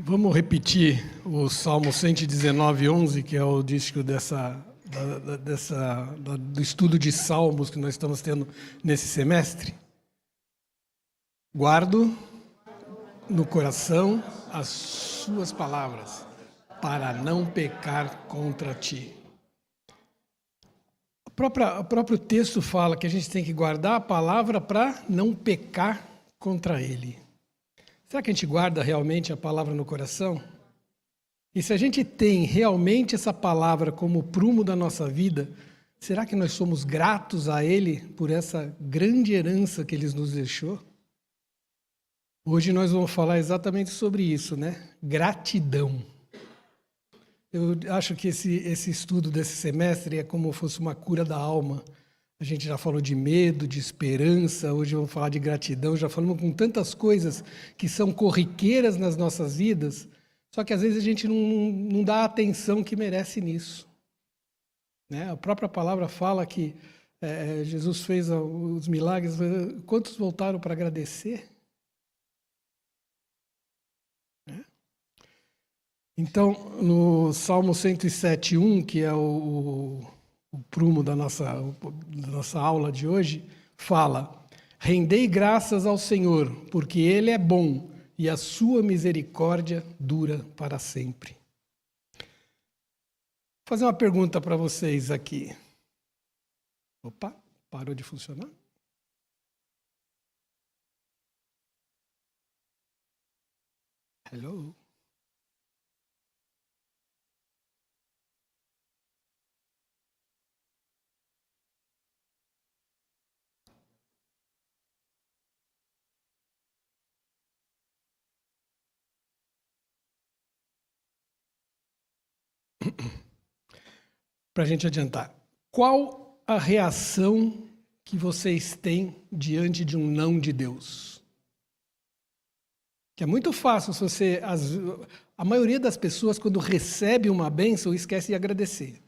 Vamos repetir o Salmo 119:11, que é o disco do estudo de Salmos que nós estamos tendo nesse semestre. Guardo no coração as suas palavras, para não pecar contra ti. O próprio texto fala que a gente tem que guardar a palavra para não pecar contra ele. Será que a gente guarda realmente a palavra no coração? E se a gente tem realmente essa palavra como prumo da nossa vida, será que nós somos gratos a Ele por essa grande herança que Ele nos deixou? Hoje nós vamos falar exatamente sobre isso, né? Gratidão. Eu acho que esse estudo desse semestre é como se fosse uma cura da alma. A gente já falou de medo, de esperança, hoje vamos falar de gratidão, já falamos com tantas coisas que são corriqueiras nas nossas vidas, só que às vezes a gente não dá a atenção que merece nisso. Né? A própria palavra fala que Jesus fez os milagres, quantos voltaram para agradecer? Então, no Salmo 107:1, que é o prumo da nossa aula de hoje, fala: rendei graças ao Senhor, porque Ele é bom e a sua misericórdia dura para sempre. Vou fazer uma pergunta para vocês aqui. Opa, parou de funcionar? Hello? Para a gente adiantar, qual a reação que vocês têm diante de um não de Deus? Que é muito fácil se você... A maioria das pessoas, quando recebe uma bênção, esquece de agradecer.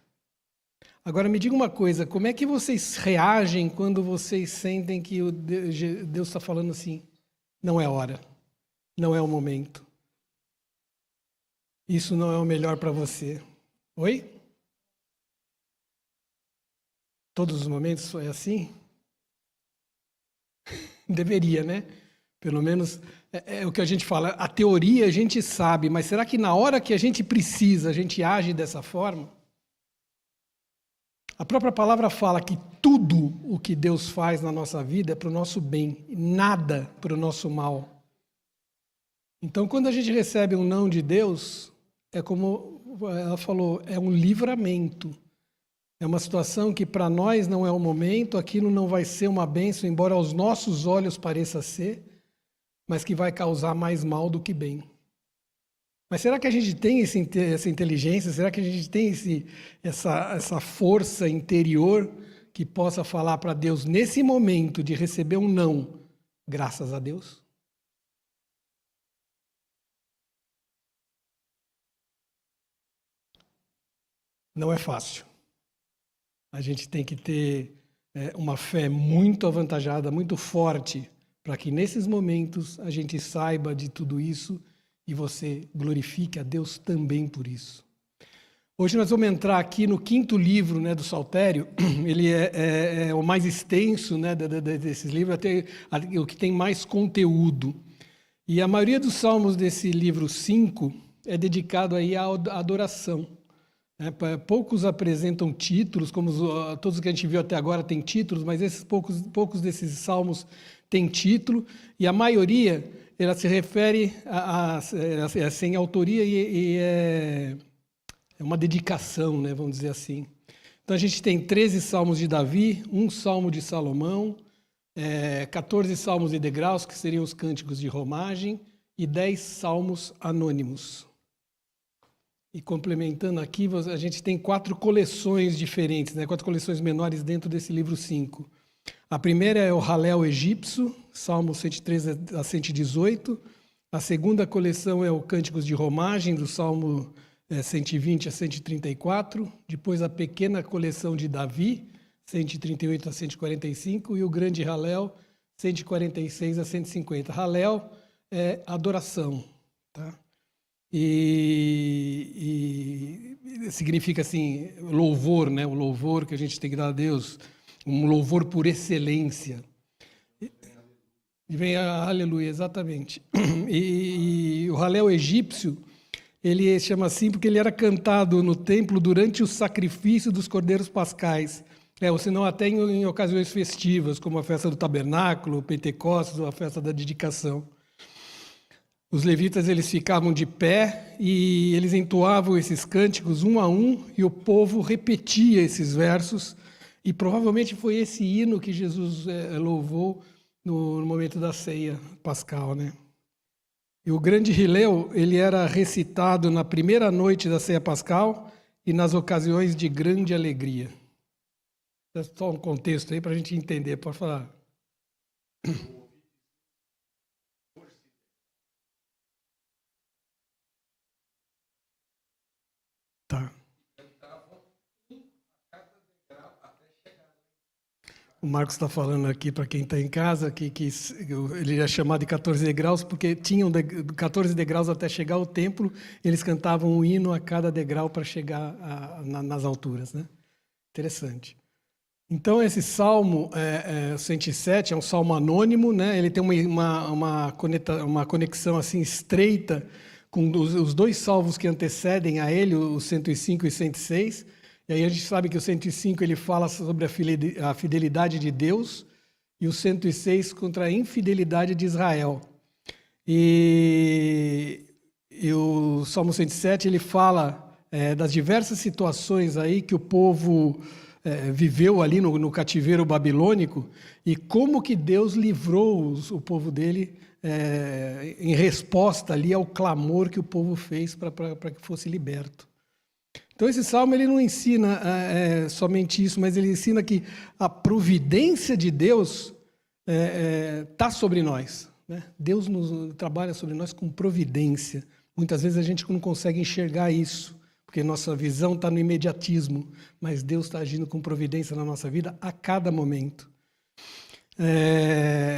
Agora, me diga uma coisa, como é que vocês reagem quando vocês sentem que Deus está falando assim, não é hora, não é o momento, isso não é o melhor para você? Oi? Todos os momentos é assim? Deveria, né? Pelo menos é o que a gente fala. A teoria a gente sabe, mas será que na hora que a gente precisa, a gente age dessa forma? A própria palavra fala que tudo o que Deus faz na nossa vida é para o nosso bem, nada para o nosso mal. Então, quando a gente recebe um não de Deus, é como ela falou, é um livramento. É uma situação que para nós não é o momento, aquilo não vai ser uma bênção, embora aos nossos olhos pareça ser, mas que vai causar mais mal do que bem. Mas será que a gente tem essa inteligência? Será que a gente tem essa força interior que possa falar para Deus, nesse momento de receber um não, graças a Deus? Não é fácil. A gente tem que ter uma fé muito avantajada, muito forte, para que nesses momentos a gente saiba de tudo isso e você glorifique a Deus também por isso. Hoje nós vamos entrar aqui no 5º livro, né, do Saltério. Ele é o mais extenso, né, desses livros, até o que tem mais conteúdo. E a maioria dos salmos desse livro 5 é dedicado aí à adoração. Poucos apresentam títulos, como todos que a gente viu até agora têm títulos, mas esses poucos desses salmos têm título, e a maioria ela se refere a sem autoria e é uma dedicação, né, vamos dizer assim. Então a gente tem 13 salmos de Davi, 1 salmo de Salomão, 14 salmos de degraus, que seriam os cânticos de romagem, e 10 salmos anônimos. E complementando aqui, a gente tem 4 coleções diferentes, né? 4 coleções menores dentro desse livro 5. A primeira é o Halel egípcio, Salmo 103 a 118. A segunda coleção é o Cânticos de Romagem, do Salmo 120 a 134. Depois a pequena coleção de Davi, 138 a 145. E o grande Halel, 146 a 150. Halel é adoração, tá? e significa assim, louvor, né? O louvor que a gente tem que dar a Deus, um louvor por excelência. E vem a aleluia, exatamente. E o Halel egípcio, ele chama assim porque ele era cantado no templo durante o sacrifício dos cordeiros pascais. Ou senão até em ocasiões festivas, como a festa do tabernáculo, o Pentecostes ou a festa da dedicação. Os levitas eles ficavam de pé e eles entoavam esses cânticos um a um e o povo repetia esses versos e provavelmente foi esse hino que Jesus louvou no momento da ceia pascal, né? E o grande Hillel, ele era recitado na primeira noite da ceia pascal e nas ocasiões de grande alegria. É só um contexto aí para a gente entender, pode falar. Tá. O Marcos está falando aqui para quem está em casa que ele é chamado de 14 degraus porque tinham 14 degraus até chegar ao templo, eles cantavam um hino a cada degrau para chegar nas alturas, né? Interessante. Então, esse Salmo 107 é um salmo anônimo, né? Ele tem uma conexão assim estreita com os dois salmos que antecedem a ele, o 105 e 106. E aí a gente sabe que o 105 ele fala sobre a fidelidade de Deus e o 106 contra a infidelidade de Israel. E o Salmo 107 ele fala das diversas situações aí que o povo viveu ali no cativeiro babilônico e como que Deus livrou o povo dele em resposta ali ao clamor que o povo fez para que fosse liberto. Então esse salmo ele não ensina somente isso, mas ele ensina que a providência de Deus está sobre nós, né? Deus trabalha sobre nós com providência. Muitas vezes a gente não consegue enxergar isso, porque nossa visão está no imediatismo, mas Deus está agindo com providência na nossa vida a cada momento.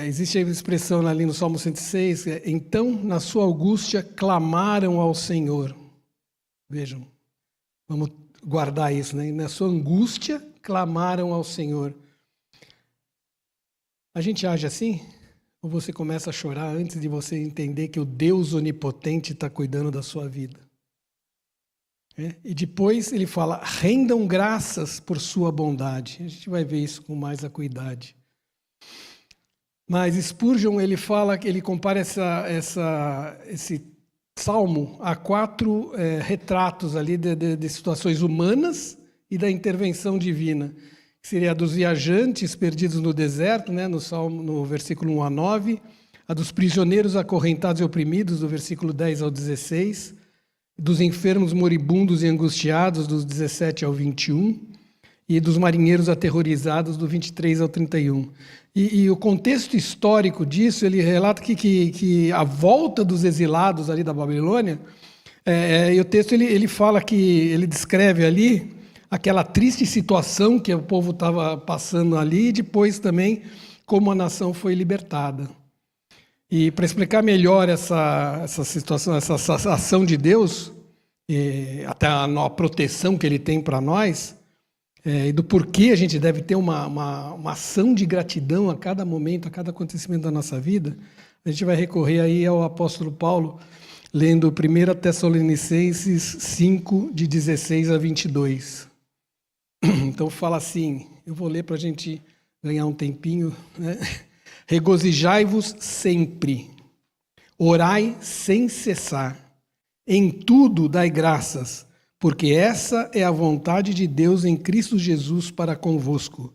Existe a expressão ali no Salmo 106, então na sua angústia clamaram ao Senhor. Vejam, vamos guardar isso, né? Na sua angústia clamaram ao Senhor. A gente age assim? Ou você começa a chorar antes de você entender que o Deus onipotente está cuidando da sua vida? E depois ele fala, rendam graças por sua bondade. A gente vai ver isso com mais acuidade. Mas Spurgeon, ele fala, ele compara esse salmo a 4 retratos ali de situações humanas e da intervenção divina. Que seria a dos viajantes perdidos no deserto, né, no versículo 1 a 9, a dos prisioneiros acorrentados e oprimidos, do versículo 10 ao 16, dos enfermos moribundos e angustiados, dos 17 ao 21, e dos marinheiros aterrorizados, do 23 ao 31. E o contexto histórico disso, ele relata que a volta dos exilados ali da Babilônia, e o texto ele fala que, ele descreve ali aquela triste situação que o povo estava passando ali, e depois também como a nação foi libertada. E para explicar melhor essa situação, essa ação de Deus, até a proteção que Ele tem para nós, e do porquê a gente deve ter uma ação de gratidão a cada momento, a cada acontecimento da nossa vida, a gente vai recorrer aí ao apóstolo Paulo, lendo 1 Tessalonicenses 5, de 16 a 22. Então fala assim, eu vou ler para a gente ganhar um tempinho, né? Regozijai-vos sempre, orai sem cessar, em tudo dai graças, porque essa é a vontade de Deus em Cristo Jesus para convosco.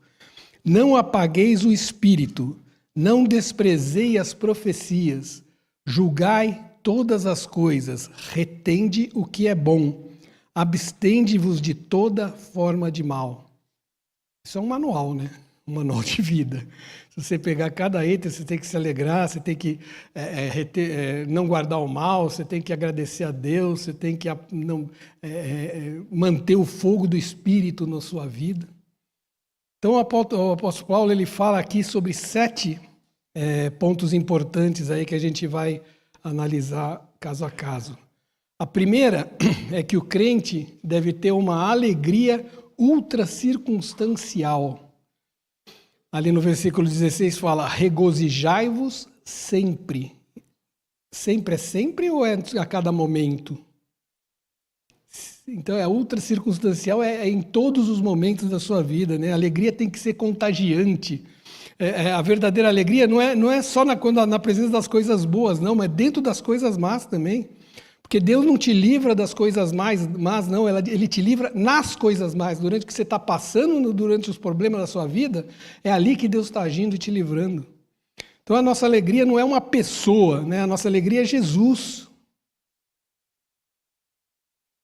Não apagueis o espírito, não desprezei as profecias, julgai todas as coisas, retende o que é bom, abstende-vos de toda forma de mal. Isso é um manual, né? Um manual de vida. Se você pegar cada item, você tem que se alegrar, você tem que não guardar o mal, você tem que agradecer a Deus, você tem que manter o fogo do Espírito na sua vida. Então, o apóstolo Paulo ele fala aqui sobre 7 pontos importantes aí que a gente vai analisar caso a caso. A primeira é que o crente deve ter uma alegria ultra circunstancial. Ali no versículo 16 fala: regozijai-vos sempre. Sempre é sempre ou é a cada momento? Então, a ultra circunstancial é em todos os momentos da sua vida, né? A alegria tem que ser contagiante. A verdadeira alegria não é só na presença das coisas boas, não, mas dentro das coisas más também. Porque Deus não te livra das coisas más, não, Ele te livra nas coisas más. Durante o que você está passando, durante os problemas da sua vida, é ali que Deus está agindo e te livrando. Então, a nossa alegria não é uma pessoa, né? A nossa alegria é Jesus.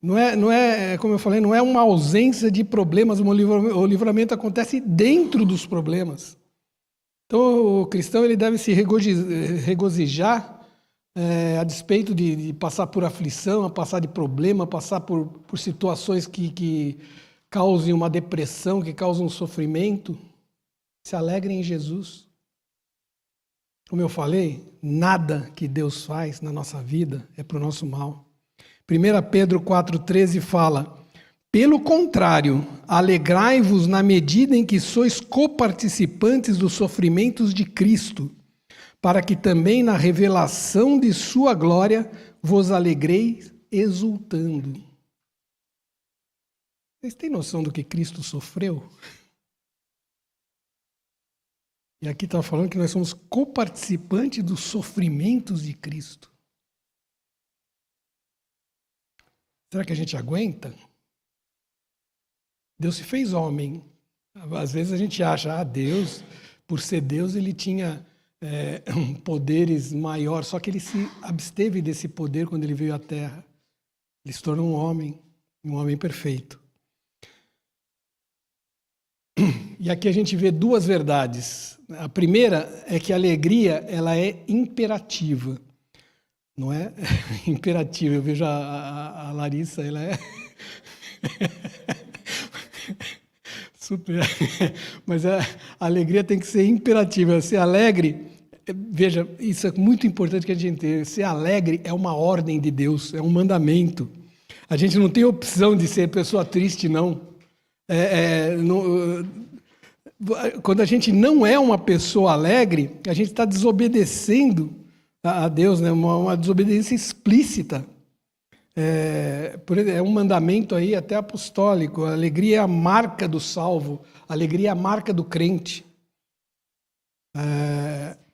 Não é, como eu falei, não é uma ausência de problemas, o livramento acontece dentro dos problemas. Então, o cristão ele deve se regozijar a despeito de passar por aflição, a passar de problema, passar por situações que causem uma depressão, que causam um sofrimento. Se alegre em Jesus. Como eu falei, nada que Deus faz na nossa vida é para o nosso mal. 1 Pedro 4,13 fala: pelo contrário, alegrai-vos na medida em que sois coparticipantes dos sofrimentos de Cristo, para que também na revelação de sua glória vos alegreis exultando. Vocês têm noção do que Cristo sofreu? E aqui está falando que nós somos coparticipantes dos sofrimentos de Cristo. Será que a gente aguenta? Deus se fez homem. Às vezes a gente acha, Deus, por ser Deus, ele tinha poderes maiores, só que ele se absteve desse poder quando ele veio à Terra. Ele se tornou um homem perfeito. E aqui a gente vê duas verdades. A primeira é que a alegria ela é imperativa. Não é imperativa. Eu vejo a Larissa, ela é super. Mas a alegria tem que ser imperativa. Ser alegre, veja, isso é muito importante que a gente entenda. Ser alegre é uma ordem de Deus, é um mandamento. A gente não tem opção de ser pessoa triste, não. Quando a gente não é uma pessoa alegre, a gente está desobedecendo a Deus, né? Uma desobediência explícita. É um mandamento aí até apostólico. A alegria é a marca do salvo, a alegria é a marca do crente.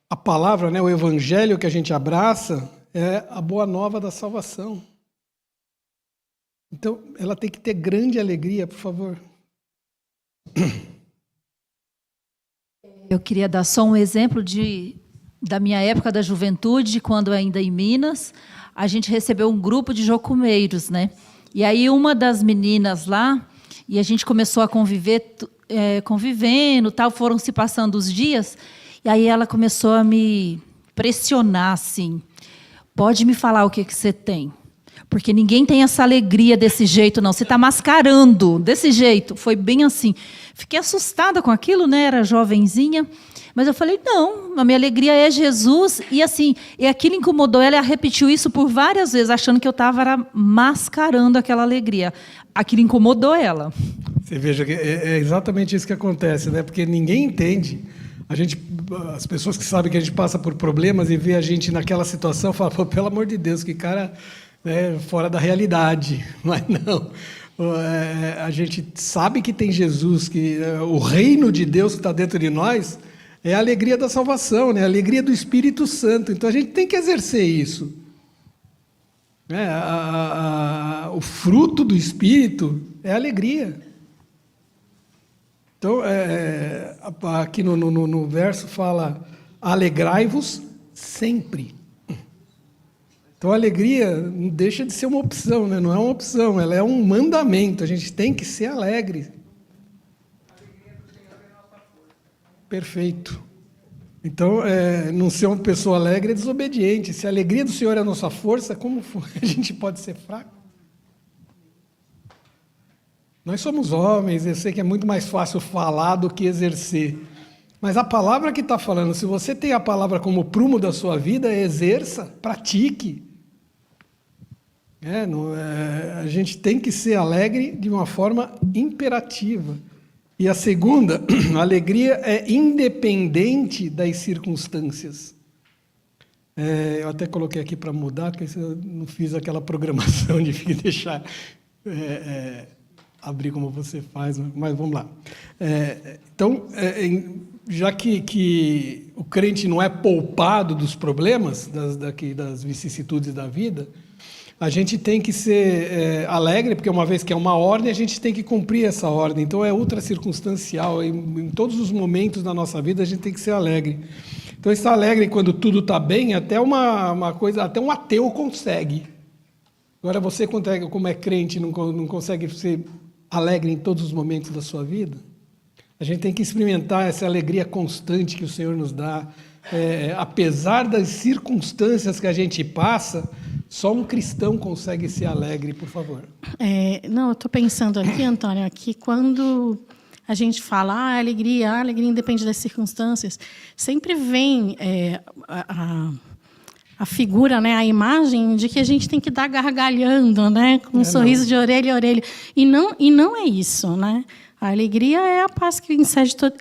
A palavra, né, o evangelho que a gente abraça é a boa nova da salvação. Então, ela tem que ter grande alegria, por favor. Eu queria dar só um exemplo da minha época da juventude, quando ainda em Minas, a gente recebeu um grupo de jocumeiros, né? E aí uma das meninas lá, e a gente começou a convivendo, tal, foram se passando os dias, e aí ela começou a me pressionar, assim, pode me falar o que você tem? Porque ninguém tem essa alegria desse jeito, não. Você está mascarando desse jeito. Foi bem assim. Fiquei assustada com aquilo, né? Era jovenzinha. Mas eu falei, não, a minha alegria é Jesus. E assim, e aquilo incomodou ela, ela repetiu isso por várias vezes, achando que eu estava mascarando aquela alegria. Aquilo incomodou ela. Você veja que é exatamente isso que acontece, né? Porque ninguém entende. As pessoas que sabem que a gente passa por problemas e vê a gente naquela situação, falam, pelo amor de Deus, que cara... fora da realidade, mas não. A gente sabe que tem Jesus, que o reino de Deus que está dentro de nós é a alegria da salvação, né? A alegria do Espírito Santo. Então a gente tem que exercer isso. O fruto do Espírito é a alegria. Então, aqui no verso fala: alegrai-vos sempre. Então, a alegria não deixa de ser uma opção, né? Não é uma opção, ela é um mandamento. A gente tem que ser alegre. A alegria do Senhor é nossa força. Perfeito. Então, não ser uma pessoa alegre é desobediente. Se a alegria do Senhor é a nossa força, como a gente pode ser fraco? Nós somos homens, eu sei que é muito mais fácil falar do que exercer. Mas a palavra que está falando, se você tem a palavra como prumo da sua vida, exerça, pratique. A gente tem que ser alegre de uma forma imperativa. E a segunda, a alegria é independente das circunstâncias. Eu até coloquei aqui para mudar, porque eu não fiz aquela programação de deixar abrir como você faz, mas vamos lá. Então, já que o crente não é poupado dos problemas, das vicissitudes da vida, a gente tem que ser alegre, porque uma vez que é uma ordem, a gente tem que cumprir essa ordem. Então, é ultra circunstancial. Em todos os momentos da nossa vida, a gente tem que ser alegre. Então, estar alegre quando tudo está bem, até uma coisa, até um ateu consegue. Agora, você, como é crente, não consegue ser alegre em todos os momentos da sua vida? A gente tem que experimentar essa alegria constante que o Senhor nos dá. Apesar das circunstâncias que a gente passa, só um cristão consegue ser alegre, por favor. Não, eu estou pensando aqui, Antônio, que quando a gente fala a alegria independe das circunstâncias, sempre vem a figura, né, a imagem de que a gente tem que dar gargalhando, né, com um sorriso de orelha a orelha. E não é isso, né? A alegria é a paz que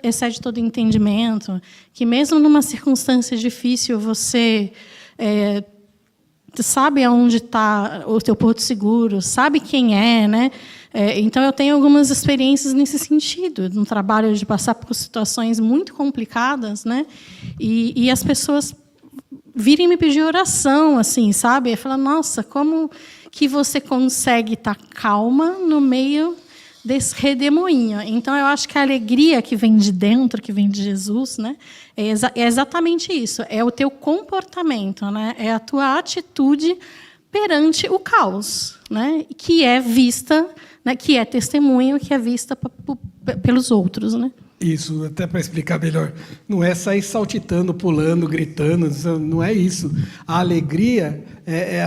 excede todo entendimento, que mesmo numa circunstância difícil você sabe aonde está o teu porto seguro, sabe quem é, né? Então, eu tenho algumas experiências nesse sentido, no trabalho de passar por situações muito complicadas, né? E as pessoas virem me pedir oração, assim, sabe? Falar, nossa, como que você consegue estar calma no meio desse redemoinho? Então, eu acho que a alegria que vem de dentro, que vem de Jesus, né, é exatamente isso. É o teu comportamento, né? É a tua atitude perante o caos, né? Que é vista, né? Que é testemunho, que é vista pelos outros, né? Isso, até para explicar melhor. Não é sair saltitando, pulando, gritando, não é isso. A alegria é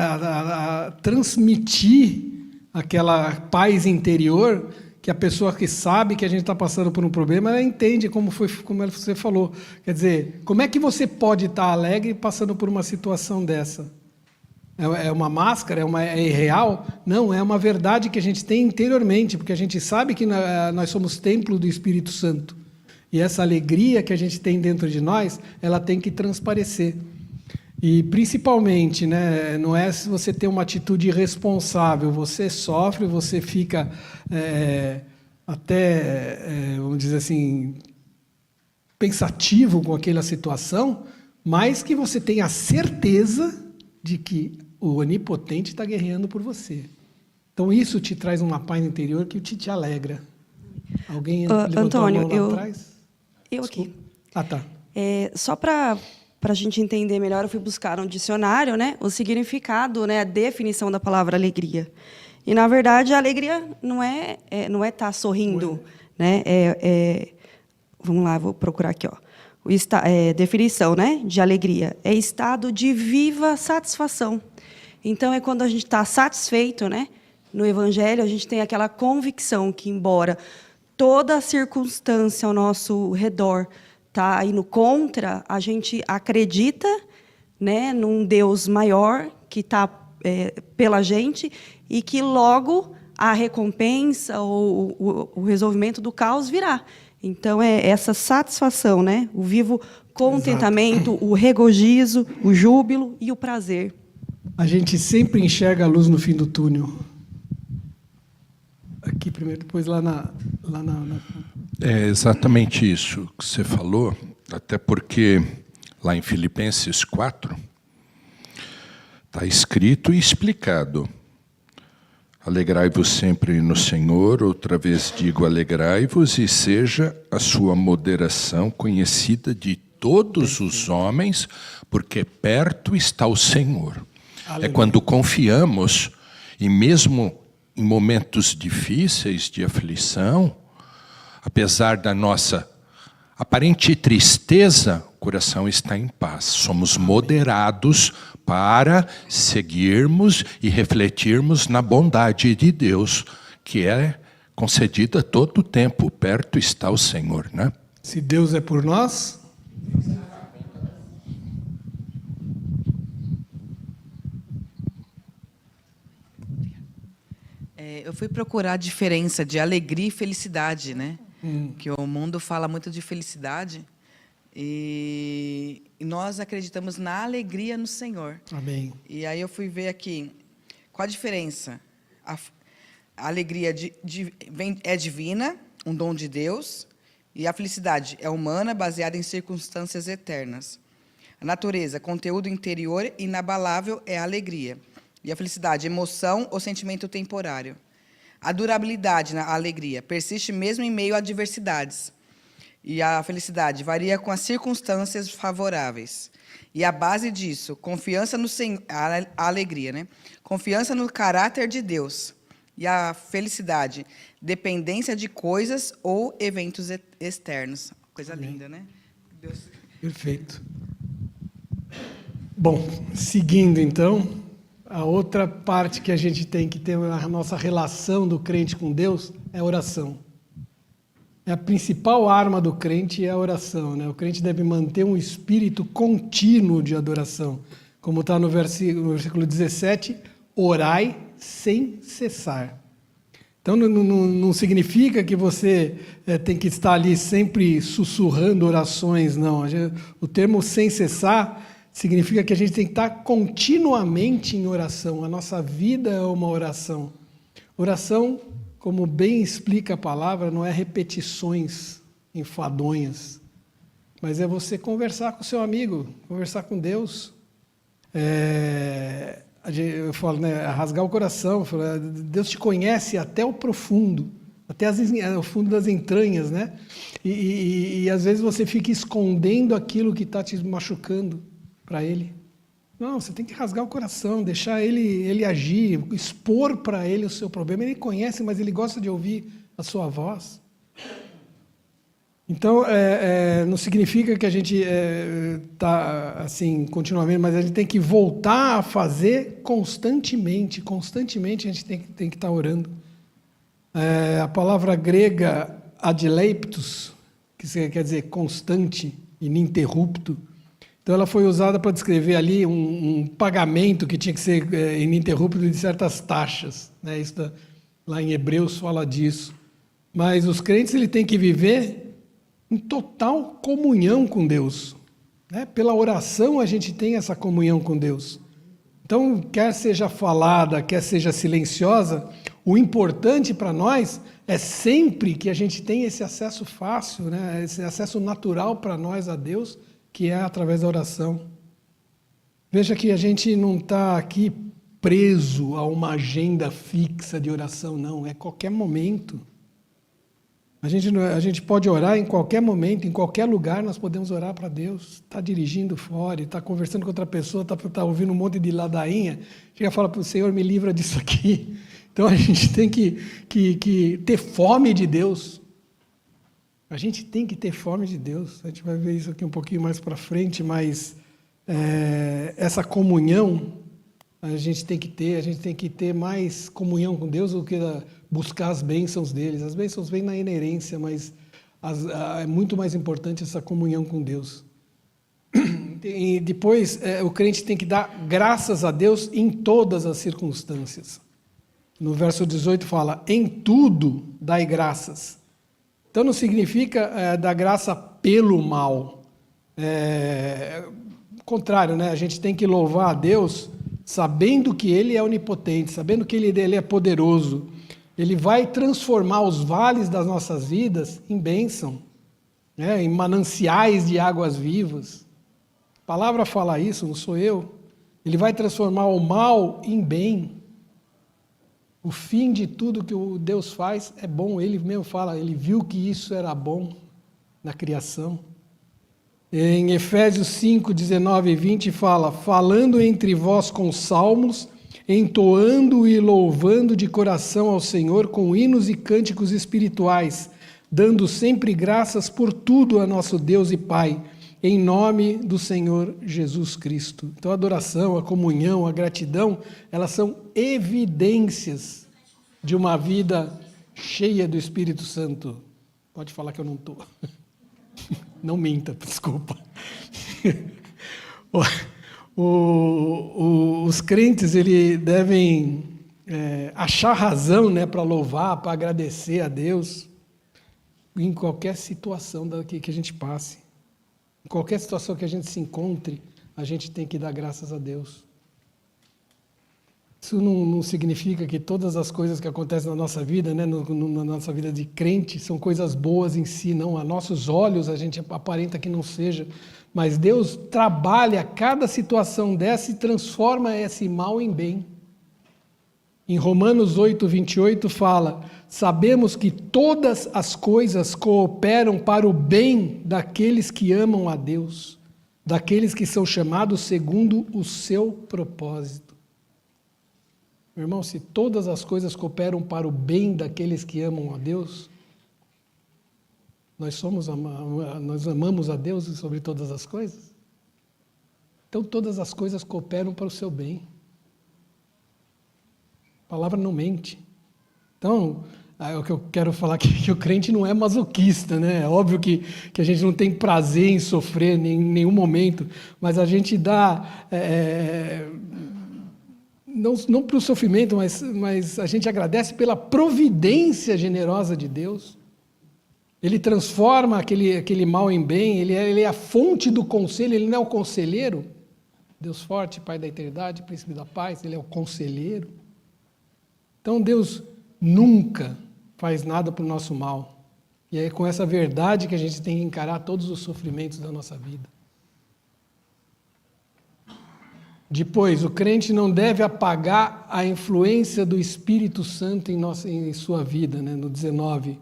transmitir aquela paz interior que a pessoa que sabe que a gente está passando por um problema, ela entende como você falou. Quer dizer, como é que você pode estar alegre passando por uma situação dessa? É uma máscara? É irreal? Não, é uma verdade que a gente tem interiormente, porque a gente sabe que nós somos templo do Espírito Santo. E essa alegria que a gente tem dentro de nós, ela tem que transparecer. E, principalmente, né, não é se você tem uma atitude irresponsável, você sofre, você fica vamos dizer assim, pensativo com aquela situação, mas que você tem a certeza de que o Onipotente está guerreando por você. Então, isso te traz uma paz interior que te alegra. Alguém levantou Antônio, a mão lá atrás? Eu aqui. Ah, tá. Só para a gente entender melhor, eu fui buscar no dicionário, né, o significado, né, a definição da palavra alegria. E, na verdade, a alegria não é estar sorrindo. Né? Vamos lá, vou procurar aqui. Ó. Definição, né, de alegria. É estado de viva satisfação. Então, é quando a gente está satisfeito, né? No Evangelho, a gente tem aquela convicção que, embora toda a circunstância ao nosso redor está indo contra, a gente acredita, né, num Deus maior que está pela gente e que logo a recompensa ou o resolvimento do caos virá. Então, é essa satisfação, né? O vivo contentamento, exato, o regozijo, o júbilo e o prazer. A gente sempre enxerga a luz no fim do túnel. Aqui primeiro, depois lá na... É exatamente isso que você falou, até porque lá em Filipenses 4 está escrito e explicado: alegrai-vos sempre no Senhor, outra vez digo alegrai-vos, e seja a sua moderação conhecida de todos os homens, porque perto está o Senhor. Aleluia. É quando confiamos, e mesmo em momentos difíceis de aflição, apesar da nossa aparente tristeza, o coração está em paz. Somos moderados para seguirmos e refletirmos na bondade de Deus, que é concedida todo o tempo. Perto está o Senhor, né? Se Deus é por nós... Eu fui procurar a diferença de alegria e felicidade, né? Que o mundo fala muito de felicidade. E nós acreditamos na alegria no Senhor. Amém. E aí eu fui ver aqui qual a diferença. A alegria é divina, um dom de Deus, e a felicidade é humana, baseada em circunstâncias eternas. A natureza, conteúdo interior inabalável, é a alegria. E a felicidade, emoção ou sentimento temporário. A durabilidade na alegria persiste mesmo em meio a adversidades. E a felicidade varia com as circunstâncias favoráveis. E a base disso, confiança no Senhor, a alegria, né? Confiança no caráter de Deus. E a felicidade, dependência de coisas ou eventos externos. Coisa linda, né? Deus... Perfeito. Bom, seguindo então, a outra parte que a gente tem que ter a nossa relação do crente com Deus é a oração. A principal arma do crente é a oração, né? O crente deve manter um espírito contínuo de adoração. Como está no versículo 17, orai sem cessar. Então, não significa que você tem que estar ali sempre sussurrando orações, não. O termo sem cessar significa que a gente tem que estar continuamente em oração. A nossa vida é uma oração. Oração, como bem explica a palavra, não é repetições enfadonhas, mas é você conversar com o seu amigo, conversar com Deus. Eu falo, né, rasgar o coração. Eu falo, Deus te conhece até o profundo, até o fundo das entranhas, né? E às vezes você fica escondendo aquilo que está te machucando para Ele. Não, você tem que rasgar o coração, deixar ele agir, expor para Ele o seu problema. Ele conhece, mas Ele gosta de ouvir a sua voz. Então, não significa que a gente está assim continuamente, mas a gente tem que voltar a fazer constantemente. Constantemente a gente tem que estar orando. A palavra grega adileiptos, que quer dizer constante, ininterrupto. Então, ela foi usada para descrever ali um pagamento que tinha que ser ininterrupto de certas taxas, né? Isso lá em Hebreus fala disso. Mas os crentes têm que viver em total comunhão com Deus, né? Pela oração a gente tem essa comunhão com Deus. Então, quer seja falada, quer seja silenciosa, o importante para nós é sempre que a gente tenha esse acesso fácil, né? Esse acesso natural para nós a Deus, que é através da oração. Veja que a gente não está aqui preso a uma agenda fixa de oração, não. É qualquer momento. A gente pode orar em qualquer momento, em qualquer lugar, nós podemos orar para Deus. Está dirigindo fora, está conversando com outra pessoa, está ouvindo um monte de ladainha, chega e fala para o Senhor, me livra disso aqui. Então a gente tem que ter fome de Deus. A gente tem que ter fome de Deus. A gente vai ver isso aqui um pouquinho mais para frente, mas essa comunhão a gente tem que ter mais comunhão com Deus do que buscar as bênçãos deles. As bênçãos vêm na inerência, mas é muito mais importante essa comunhão com Deus. E depois, o crente tem que dar graças a Deus em todas as circunstâncias. No verso 18 fala, em tudo dai graças. Então não significa dar graça pelo mal. Contrário, né? A gente tem que louvar a Deus sabendo que Ele é onipotente, sabendo que Ele é poderoso. Ele vai transformar os vales das nossas vidas em bênção, né? Em mananciais de águas vivas. A palavra fala isso, não sou eu. Ele vai transformar o mal em bem. O fim de tudo que o Deus faz é bom. Ele mesmo fala, ele viu que isso era bom na criação. Em Efésios 5, 19 e 20 fala, falando entre vós com salmos, entoando e louvando de coração ao Senhor com hinos e cânticos espirituais, dando sempre graças por tudo a nosso Deus e Pai, em nome do Senhor Jesus Cristo. Então a adoração, a comunhão, a gratidão, elas são evidências de uma vida cheia do Espírito Santo. Pode falar que eu não estou. Não minta, desculpa. Os crentes devem achar razão, né, para louvar, para agradecer a Deus em qualquer situação que a gente passe. Em qualquer situação que a gente se encontre, a gente tem que dar graças a Deus. Isso não significa que todas as coisas que acontecem na nossa vida, né, na nossa vida de crente, são coisas boas em si, não. A nossos olhos a gente aparenta que não seja, mas Deus trabalha cada situação dessa e transforma esse mal em bem. Em Romanos 8:28 fala: sabemos que todas as coisas cooperam para o bem daqueles que amam a Deus, daqueles que são chamados segundo o seu propósito. Meu irmão, se todas as coisas cooperam para o bem daqueles que amam a Deus, nós amamos a Deus sobre todas as coisas? Então todas as coisas cooperam para o seu bem. A palavra não mente. Então, o que eu quero falar aqui é que o crente não é masoquista, né? É óbvio que a gente não tem prazer em sofrer em nenhum momento, mas a gente dá... não para o sofrimento, mas a gente agradece pela providência generosa de Deus. Ele transforma aquele mal em bem, ele é a fonte do conselho, ele não é o conselheiro. Deus forte, Pai da eternidade, Príncipe da paz, ele é o conselheiro. Então Deus nunca faz nada para o nosso mal. E é com essa verdade que a gente tem que encarar todos os sofrimentos da nossa vida. Depois, o crente não deve apagar a influência do Espírito Santo em sua vida, né? No 19.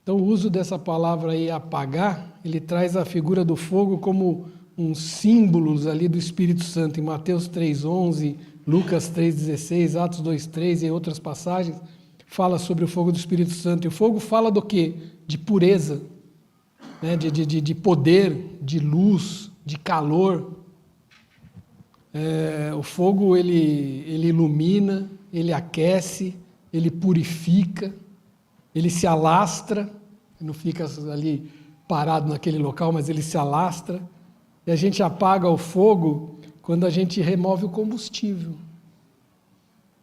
Então, o uso dessa palavra aí, apagar, ele traz a figura do fogo como uns símbolos ali do Espírito Santo. Em Mateus 3:11, Lucas 3:16, Atos 2:3 e outras passagens, fala sobre o fogo do Espírito Santo. E o fogo fala do quê? De pureza, né? de poder, de luz, de calor. O fogo, ele ilumina, ele aquece, ele purifica, ele se alastra, não fica ali parado naquele local, mas ele se alastra. E a gente apaga o fogo quando a gente remove o combustível.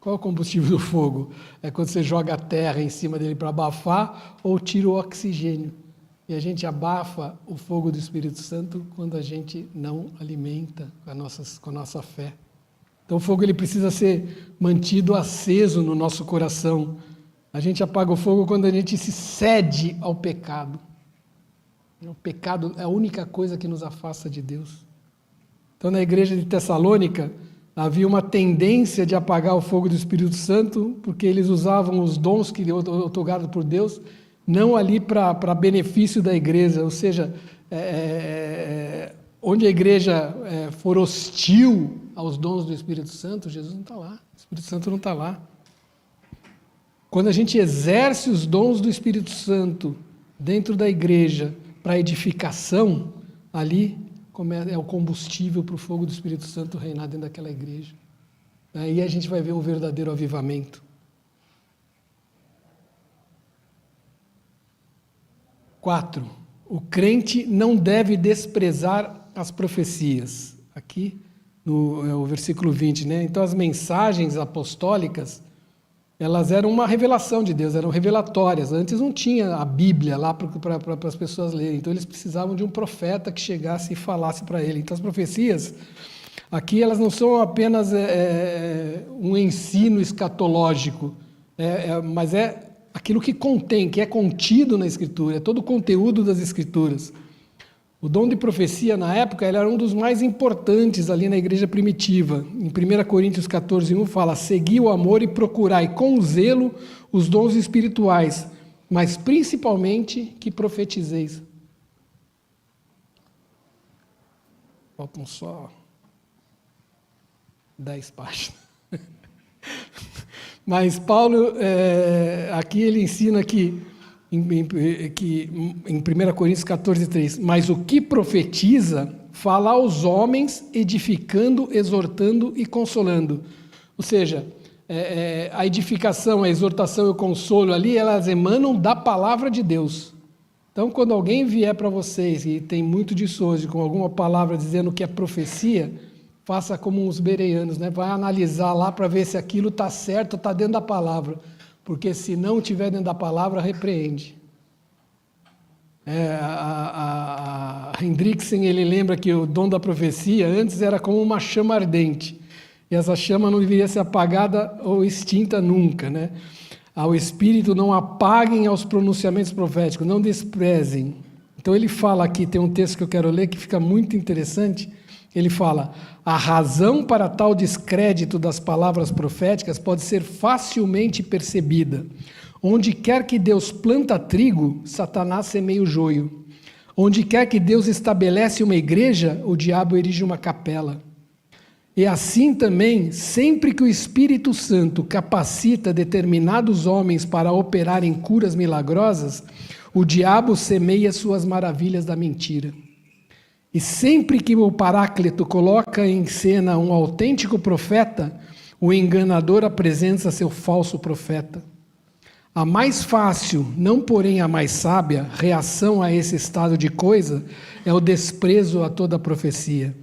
Qual é o combustível do fogo? É quando você joga a terra em cima dele para abafar ou tira o oxigênio. E a gente abafa o fogo do Espírito Santo quando a gente não alimenta com a nossa fé. Então o fogo ele precisa ser mantido aceso no nosso coração. A gente apaga o fogo quando a gente se cede ao pecado. O pecado é a única coisa que nos afasta de Deus. Então na igreja de Tessalônica havia uma tendência de apagar o fogo do Espírito Santo, porque eles usavam os dons que outorgados por Deus, não ali para benefício da igreja, ou seja, onde a igreja for hostil aos dons do Espírito Santo, Jesus não está lá, o Espírito Santo não está lá. Quando a gente exerce os dons do Espírito Santo dentro da igreja para edificação, ali é o combustível para o fogo do Espírito Santo reinar dentro daquela igreja. Aí a gente vai ver um verdadeiro avivamento. 4. O crente não deve desprezar as profecias. Aqui, no versículo 20, né? Então, as mensagens apostólicas, elas eram uma revelação de Deus, eram revelatórias. Antes não tinha a Bíblia lá para as pessoas lerem. Então, eles precisavam de um profeta que chegasse e falasse para ele. Então, as profecias, aqui, elas não são apenas um ensino escatológico, mas é aquilo que contém, que é contido na Escritura, é todo o conteúdo das Escrituras. O dom de profecia, na época, ele era um dos mais importantes ali na igreja primitiva. Em 1 Coríntios 14:1 fala: segui o amor e procurai com zelo os dons espirituais, mas principalmente que profetizeis. Faltam só 10 páginas. Mas Paulo, aqui ele ensina que em 1 Coríntios 14:3, mas o que profetiza, fala aos homens, edificando, exortando e consolando. Ou seja, a edificação, a exortação e o consolo ali, elas emanam da palavra de Deus. Então, quando alguém vier para vocês, e tem muito disso hoje, com alguma palavra dizendo que é profecia, faça como os bereanos, né? Vai analisar lá para ver se aquilo está certo, está dentro da palavra. Porque se não estiver dentro da palavra, repreende. A Hendrickson, ele lembra que o dom da profecia antes era como uma chama ardente. E essa chama não deveria ser apagada ou extinta nunca, né? Ao Espírito não apaguem aos pronunciamentos proféticos, não desprezem. Então ele fala aqui, tem um texto que eu quero ler que fica muito interessante. Ele fala: a razão para tal descrédito das palavras proféticas pode ser facilmente percebida. Onde quer que Deus planta trigo, Satanás semeia o joio. Onde quer que Deus estabelece uma igreja, o diabo erige uma capela. E assim também, sempre que o Espírito Santo capacita determinados homens para operarem curas milagrosas, o diabo semeia suas maravilhas da mentira. E sempre que o Paráclito coloca em cena um autêntico profeta, o enganador apresenta seu falso profeta. A mais fácil, não porém a mais sábia, reação a esse estado de coisa é o desprezo a toda profecia.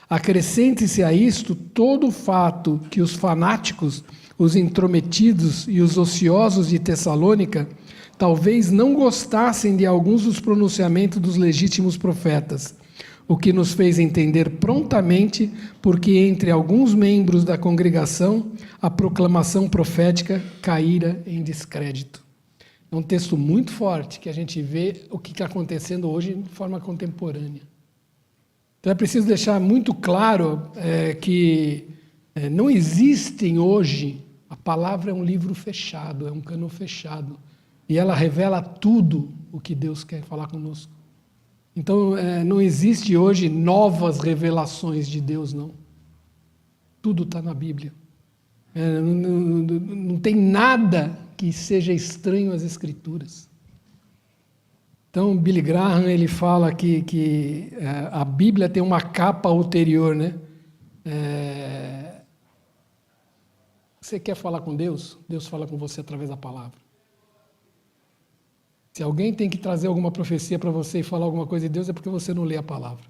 Acrescente-se a isto todo o fato que os fanáticos, os intrometidos e os ociosos de Tessalônica talvez não gostassem de alguns dos pronunciamentos dos legítimos profetas, o que nos fez entender prontamente porque entre alguns membros da congregação a proclamação profética caíra em descrédito. É um texto muito forte que a gente vê o que está acontecendo hoje de forma contemporânea. Então é preciso deixar muito claro que não existem hoje, a palavra é um livro fechado, é um cano fechado, e ela revela tudo o que Deus quer falar conosco. Então, não existe hoje novas revelações de Deus, não. Tudo está na Bíblia. Não tem nada que seja estranho às Escrituras. Então, Billy Graham, ele fala que a Bíblia tem uma capa ulterior, né? Você quer falar com Deus? Deus fala com você através da palavra. Se alguém tem que trazer alguma profecia para você e falar alguma coisa de Deus, é porque você não lê a palavra.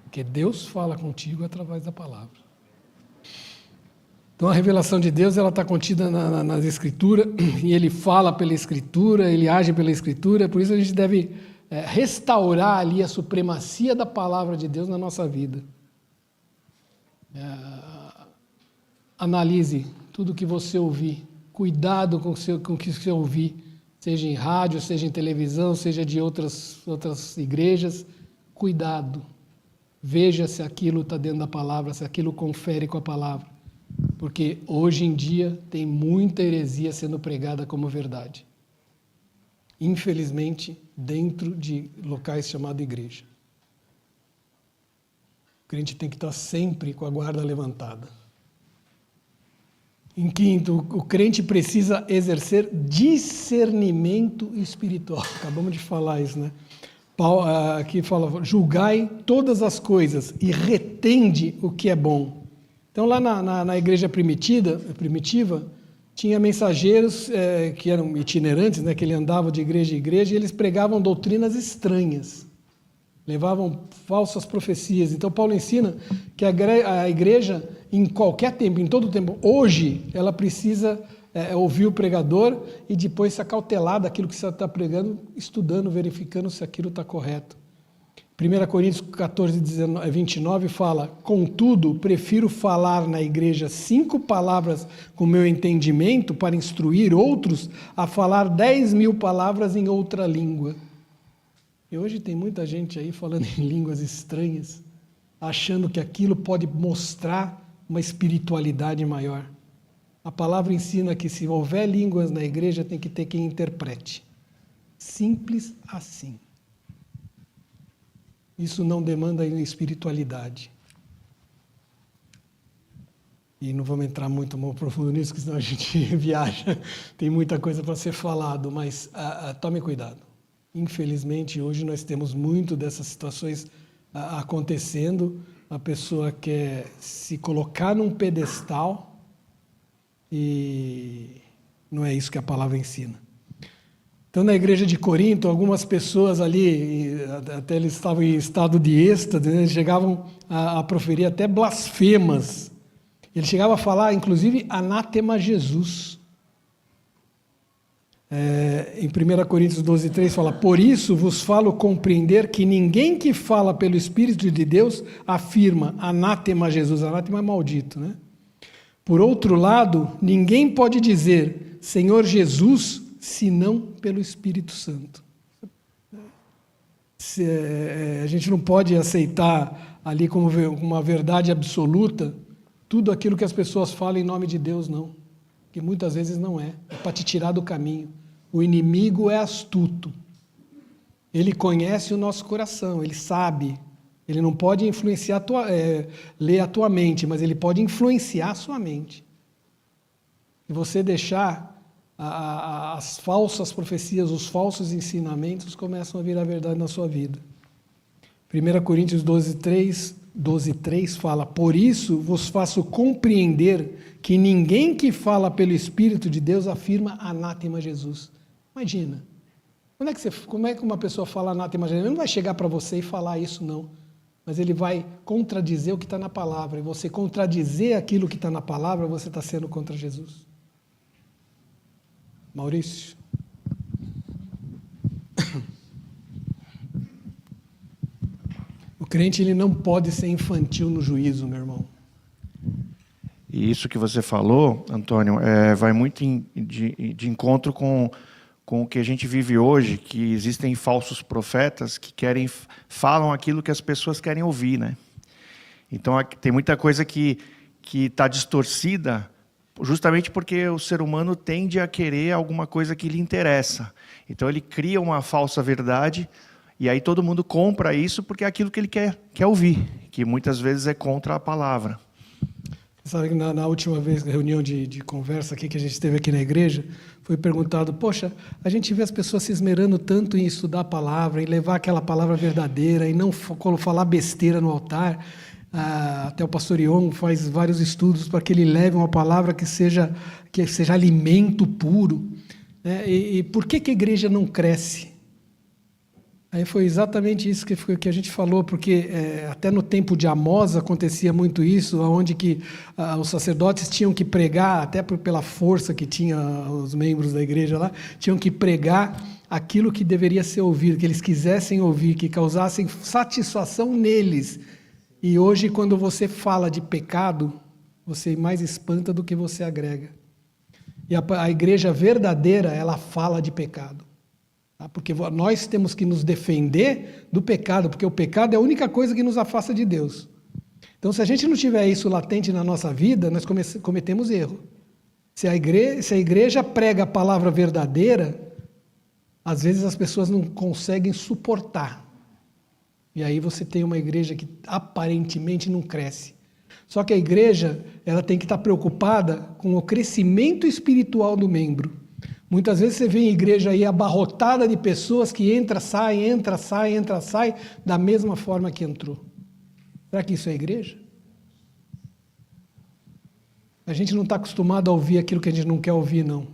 Porque Deus fala contigo através da palavra. Então a revelação de Deus ela está contida nas Escrituras, e Ele fala pela Escritura, Ele age pela Escritura, por isso a gente deve restaurar ali a supremacia da palavra de Deus na nossa vida. Analise tudo que você ouvir, cuidado com o que você ouvir, seja em rádio, seja em televisão, seja de outras igrejas, cuidado. Veja se aquilo está dentro da palavra, se aquilo confere com a palavra. Porque hoje em dia tem muita heresia sendo pregada como verdade. Infelizmente, dentro de locais chamados igreja. O crente tem que estar sempre com a guarda levantada. Em quinto, o crente precisa exercer discernimento espiritual. Acabamos de falar isso, né? Paulo, aqui fala, julgai todas as coisas e retende o que é bom. Então, lá na igreja primitiva, tinha mensageiros que eram itinerantes, né, que ele andava de igreja em igreja, e eles pregavam doutrinas estranhas, levavam falsas profecias. Então, Paulo ensina que a igreja, em qualquer tempo, em todo tempo, hoje, ela precisa ouvir o pregador e depois se acautelar daquilo que você está pregando, estudando, verificando se aquilo está correto. 1 Coríntios 14, 29 fala: contudo, prefiro falar na igreja 5 palavras com meu entendimento para instruir outros, a falar 10.000 palavras em outra língua. E hoje tem muita gente aí falando em línguas estranhas, achando que aquilo pode mostrar uma espiritualidade maior. A palavra ensina que se houver línguas na igreja, tem que ter quem interprete. Simples assim. Isso não demanda espiritualidade. E não vamos entrar muito profundo nisso, porque senão a gente viaja. Tem muita coisa para ser falado, mas tome cuidado. Infelizmente, hoje nós temos muito dessas situações acontecendo. A pessoa quer se colocar num pedestal e não é isso que a palavra ensina. Então, na igreja de Corinto, algumas pessoas ali, até eles estavam em estado de êxtase, né? Eles chegavam a proferir até blasfemas. Ele chegava a falar, inclusive, anátema Jesus. Em 1 Coríntios 12:3 fala: por isso vos falo compreender que ninguém que fala pelo Espírito de Deus afirma anátema Jesus. Anátema é maldito, né? Por outro lado, ninguém pode dizer Senhor Jesus senão pelo Espírito Santo. A gente não pode aceitar ali como uma verdade absoluta tudo aquilo que as pessoas falam em nome de Deus, não. Que muitas vezes não é. É para te tirar do caminho. O inimigo é astuto. Ele conhece o nosso coração, ele sabe. Ele não pode influenciar ler a tua mente, mas ele pode influenciar a sua mente. E você deixar as falsas profecias, os falsos ensinamentos começam a virar verdade na sua vida. 1 Coríntios 12:3 fala: por isso vos faço compreender que ninguém que fala pelo Espírito de Deus afirma anátema Jesus. Imagina, como é que uma pessoa fala anátema Jesus? Ele não vai chegar para você e falar isso, não. Mas ele vai contradizer o que está na palavra. E você contradizer aquilo que está na palavra, você está sendo contra Jesus. Maurício. O crente ele não pode ser infantil no juízo, meu irmão. E isso que você falou, Antônio, vai muito de encontro com o que a gente vive hoje, que existem falsos profetas que falam aquilo que as pessoas querem ouvir, né? Então tem muita coisa que está distorcida, justamente porque o ser humano tende a querer alguma coisa que lhe interessa. Então ele cria uma falsa verdade e aí todo mundo compra isso porque é aquilo que ele quer ouvir, que muitas vezes é contra a palavra. Sabe que na última vez, reunião de conversa aqui que a gente teve aqui na igreja, foi perguntado, poxa, a gente vê as pessoas se esmerando tanto em estudar a palavra, em levar aquela palavra verdadeira, e não falar besteira no altar. Até o pastor Ion faz vários estudos para que ele leve uma palavra que seja alimento puro. E por que a igreja não cresce? Aí foi exatamente isso que a gente falou, porque até no tempo de Amós acontecia muito isso, onde que os sacerdotes tinham que pregar, até pela força que tinha os membros da igreja lá, tinham que pregar aquilo que deveria ser ouvido, que eles quisessem ouvir, que causassem satisfação neles. E hoje, quando você fala de pecado, você mais espanta do que você agrega. E a igreja verdadeira, ela fala de pecado. Porque nós temos que nos defender do pecado, porque o pecado é a única coisa que nos afasta de Deus. Então, se a gente não tiver isso latente na nossa vida, nós cometemos erro. Se a igreja prega a palavra verdadeira, às vezes as pessoas não conseguem suportar. E aí você tem uma igreja que aparentemente não cresce. Só que a igreja ela tem que estar preocupada com o crescimento espiritual do membro. Muitas vezes você vê em igreja aí abarrotada de pessoas que entra, sai, da mesma forma que entrou. Será que isso é igreja? A gente não está acostumado a ouvir aquilo que a gente não quer ouvir, não.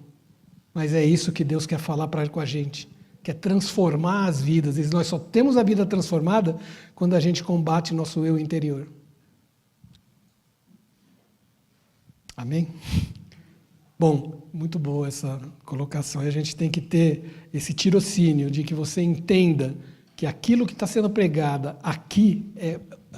Mas é isso que Deus quer falar com a gente. Quer transformar as vidas. E nós só temos a vida transformada quando a gente combate nosso eu interior. Amém? Bom, muito boa essa colocação. A gente tem que ter esse tirocínio de que você entenda que aquilo que está sendo pregado aqui,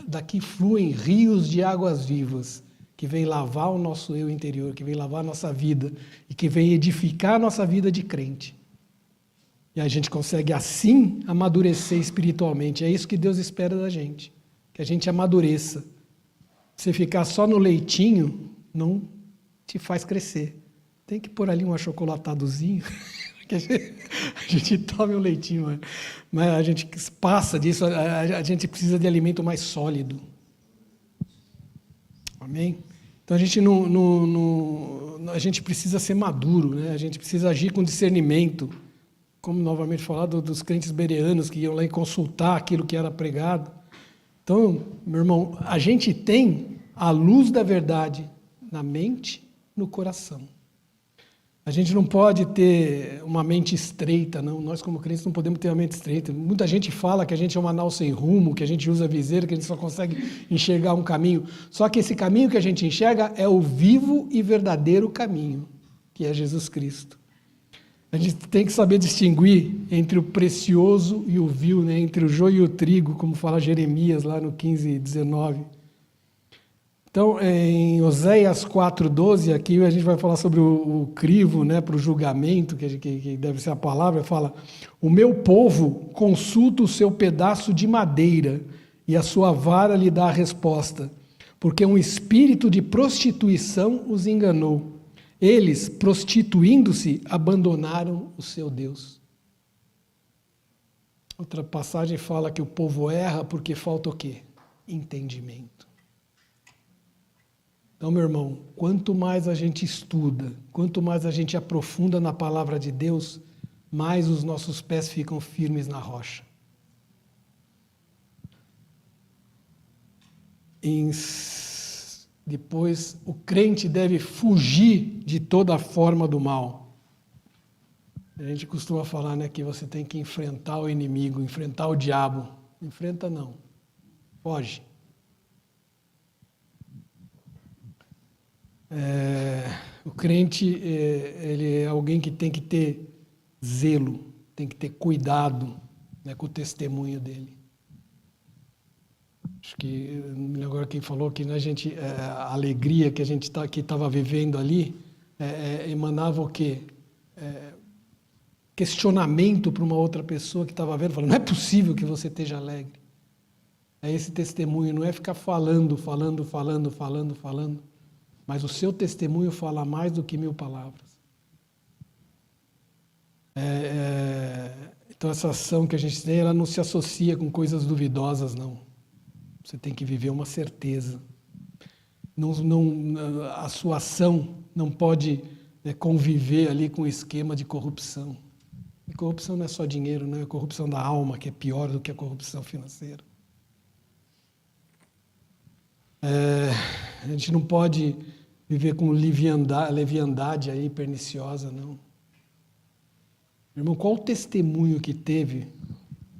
daqui fluem rios de águas vivas, que vem lavar o nosso eu interior, que vem lavar a nossa vida e que vem edificar a nossa vida de crente. E a gente consegue assim amadurecer espiritualmente. É isso que Deus espera da gente, que a gente amadureça. Você ficar só no leitinho não te faz crescer. Tem que pôr ali um achocolatadozinho, que a gente tome um leitinho, mas a gente passa disso, a gente precisa de alimento mais sólido. Amém? Então a gente precisa ser maduro, né? A gente precisa agir com discernimento, como novamente falado dos crentes bereanos que iam lá e consultar aquilo que era pregado. Então, meu irmão, a gente tem a luz da verdade na mente, no coração. A gente não pode ter uma mente estreita, não. Nós, como crentes, não podemos ter uma mente estreita. Muita gente fala que a gente é uma nau sem rumo, que a gente usa viseira, que a gente só consegue enxergar um caminho. Só que esse caminho que a gente enxerga é o vivo e verdadeiro caminho, que é Jesus Cristo. A gente tem que saber distinguir entre o precioso e o vil, né? Entre o joio e o trigo, como fala Jeremias lá no 15:19. Então, em Oséias 4:12, aqui a gente vai falar sobre o crivo, né, para o julgamento, que deve ser a palavra, fala: o meu povo consulta o seu pedaço de madeira e a sua vara lhe dá a resposta, porque um espírito de prostituição os enganou. Eles, prostituindo-se, abandonaram o seu Deus. Outra passagem fala que o povo erra porque falta o quê? Entendimento. Então, meu irmão, quanto mais a gente estuda, quanto mais a gente aprofunda na palavra de Deus, mais os nossos pés ficam firmes na rocha. Depois, o crente deve fugir de toda forma do mal. A gente costuma falar, né, que você tem que enfrentar o inimigo, enfrentar o diabo. Enfrenta não, foge. O crente, ele é alguém que tem que ter zelo, tem que ter cuidado, né, com o testemunho dele. Acho que, agora quem falou que, né, a alegria que a gente estava vivendo ali emanava o quê? Questionamento para uma outra pessoa que estava vendo, falando: não é possível que você esteja alegre. É esse testemunho, não é ficar falando, mas o seu testemunho fala mais do que 1000 palavras. Então essa ação que a gente tem, ela não se associa com coisas duvidosas, não. Você tem que viver uma certeza. A sua ação não pode conviver ali com o esquema de corrupção. E corrupção não é só dinheiro, não é a corrupção da alma, que é pior do que a corrupção financeira. A gente não pode viver com leviandade aí perniciosa, não. Irmão, qual o testemunho que teve